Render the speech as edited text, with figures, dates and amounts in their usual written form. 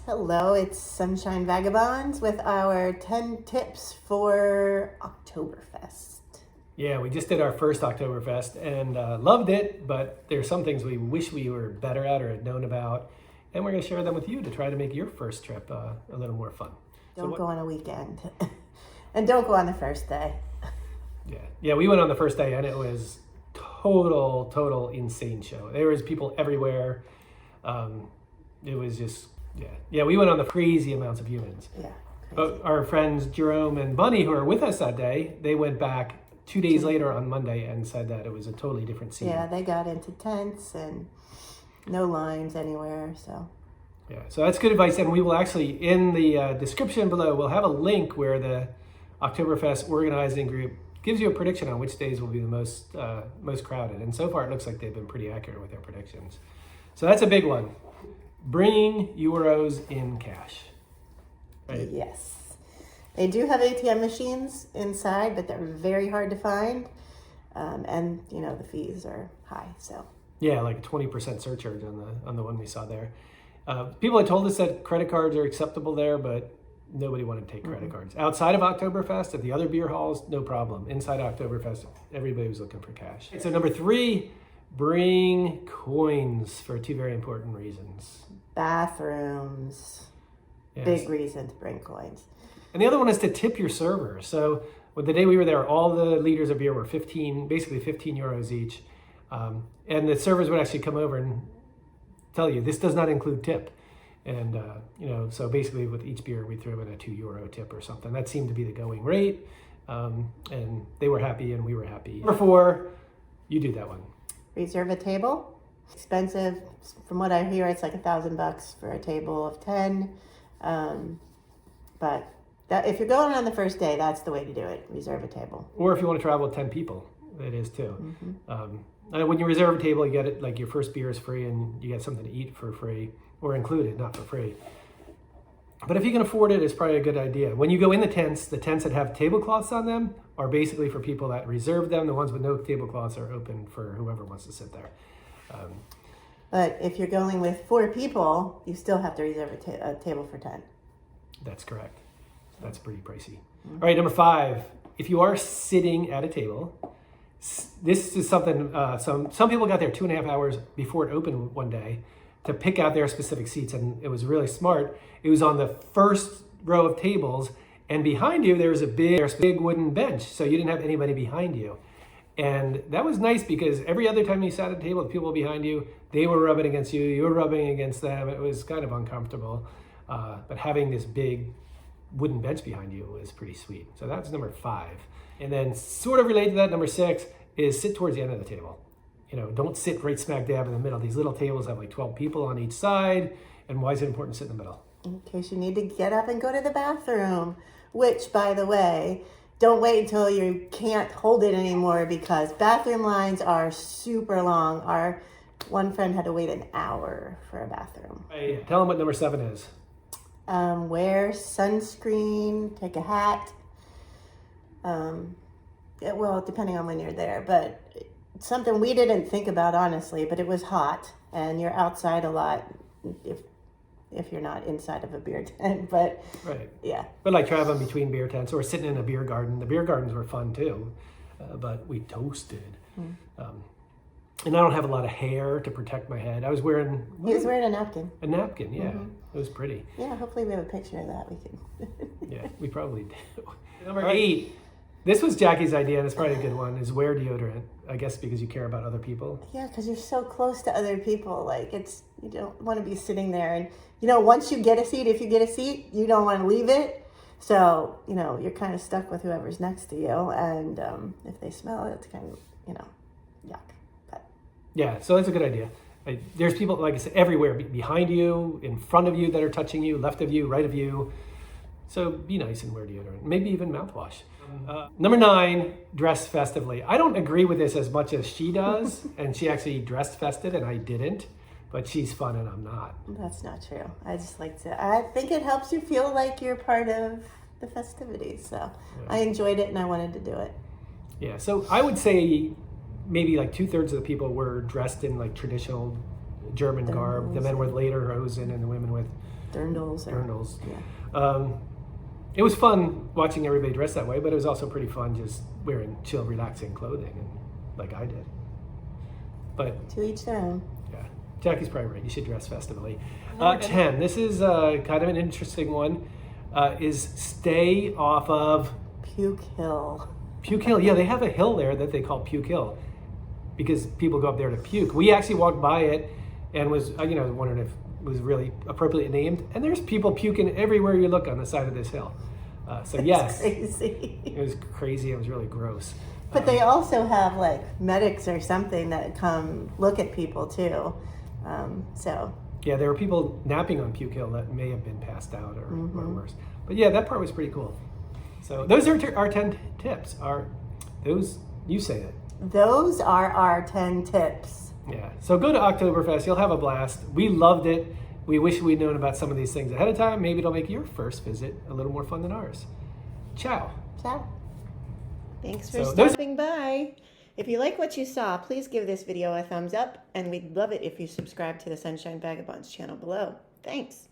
Hello, it's Sunshine Vagabonds with our 10 tips for Oktoberfest. Yeah, we just did our first Oktoberfest and loved it, but there's some things we wish we were better at or had known about, and we're going to share them with you to try to make your first trip a little more fun. Don't go on a weekend, and don't go on the first day. Yeah, we went on the first day, and it was total insane show. There was people everywhere. It was just, we went on the crazy amounts of humans. Yeah. But our friends Jerome and Bunny, who were with us that day, they went back 2 days later on Monday and said that it was a totally different scene. Yeah, they got into tents and no lines anywhere, so. Yeah, so that's good advice. And we will actually, in the description below, we'll have a link where the Oktoberfest organizing group gives you a prediction on which days will be the most crowded. And so far, it looks like they've been pretty accurate with their predictions. So that's a big one. Bring euros in cash. Right? Yes. They do have ATM machines inside, but they're very hard to find. And, the fees are high, so. Yeah, like a 20% surcharge on the one we saw there. People had told us that credit cards are acceptable there, but nobody wanted to take credit cards. Outside of Oktoberfest, at the other beer halls, no problem. Inside Oktoberfest, everybody was looking for cash. So number 3, bring coins for 2 very important reasons. Bathrooms. Yes. Big reason to bring coins. And the other one is to tip your server. So the day we were there, all the liters of beer were basically 15 euros each. And the servers would actually come over and tell you, this does not include tip. And, so basically with each beer, we threw in a 2 euro tip or something. That seemed to be the going rate. And they were happy and we were happy. Number 4, you do that one. Reserve a table. Expensive. From what I hear, it's like $1,000 for a table of 10. But if you're going on the first day, that's the way to do it. Reserve a table. Or if you want to travel with 10 people, it is too. Mm-hmm. When you reserve a table, you get it like your first beer is free and you get something to eat for free or included, not for free. But if you can afford it, it's probably a good idea. When you go in the tents that have tablecloths on them are basically for people that reserve them. The ones with no tablecloths are open for whoever wants to sit there. But if you're going with 4 people, you still have to reserve a table for 10. That's correct. That's pretty pricey. Mm-hmm. All right, number 5. If you are sitting at a table, this is something, some people got there 2.5 hours before it opened one day to pick out their specific seats, and it was really smart. It was on the first row of tables, and behind you there was a big wooden bench, so you didn't have anybody behind you. And that was nice because every other time you sat at a table with people behind you, they were rubbing against you, you were rubbing against them. It was kind of uncomfortable. But having this big wooden bench behind you was pretty sweet. So that's number 5. And then sort of related to that, number 6 is sit towards the end of the table. Don't sit right smack dab in the middle. These little tables have like 12 people on each side. And why is it important to sit in the middle? In case you need to get up and go to the bathroom, which, by the way, don't wait until you can't hold it anymore because bathroom lines are super long. Our one friend had to wait an hour for a bathroom. Hey, tell them what number 7 is. Wear sunscreen, take a hat. Depending on when you're there, but something we didn't think about, honestly, but it was hot and you're outside a lot if you're not inside of a beer tent, but right. Yeah. But like traveling between beer tents or sitting in a beer garden. The beer gardens were fun too, but we toasted. And I don't have a lot of hair to protect my head. He was wearing a napkin. A napkin, yeah. It was pretty. Yeah, hopefully we have a picture of that. We can. Yeah, we probably do. Number 8. This was Jackie's idea, and it's probably a good one, is wear deodorant. I guess because you care about other people. Yeah, because you're so close to other people. Like, you don't want to be sitting there. And, once you get a seat, if you get a seat, you don't want to leave it. So, you're kind of stuck with whoever's next to you. And if they smell it, it's kind of, yuck. But. Yeah, so that's a good idea. There's people, like I said, everywhere, behind you, in front of you that are touching you, left of you, right of you. So be nice and wear deodorant, maybe even mouthwash. Number 9, dress festively. I don't agree with this as much as she does, and she actually dressed festive, and I didn't. But she's fun, and I'm not. That's not true. I think it helps you feel like you're part of the festivities. So yeah. I enjoyed it, and I wanted to do it. Yeah. So I would say maybe like 2/3 of the people were dressed in like traditional German garb. The men with lederhosen and the women with Dirndls. Dirndls. It was fun watching everybody dress that way, but it was also pretty fun just wearing chill, relaxing clothing, and like I did. But to each their own. Yeah, Jackie's probably right. You should dress festively. 10. This is kind of an interesting one. Is stay off of Puke Hill. Puke Hill. Yeah, they have a hill there that they call Puke Hill because people go up there to puke. We actually walked by it and was wondering if it was really appropriately named. And there's people puking everywhere you look on the side of this hill. So yes, crazy. It was crazy. It was really gross. But they also have like medics or something that come look at people too. Yeah, there were people napping on Puke Hill that may have been passed out or worse. But yeah, that part was pretty cool. So those are our 10 tips. You say it. Those are our 10 tips. Yeah. So go to Oktoberfest. You'll have a blast. We loved it. We wish we'd known about some of these things ahead of time. Maybe it'll make your first visit a little more fun than ours. Ciao. Ciao. Thanks for stopping by. If you like what you saw, please give this video a thumbs up, and we'd love it if you subscribe to the Sunshine Vagabonds channel below. Thanks.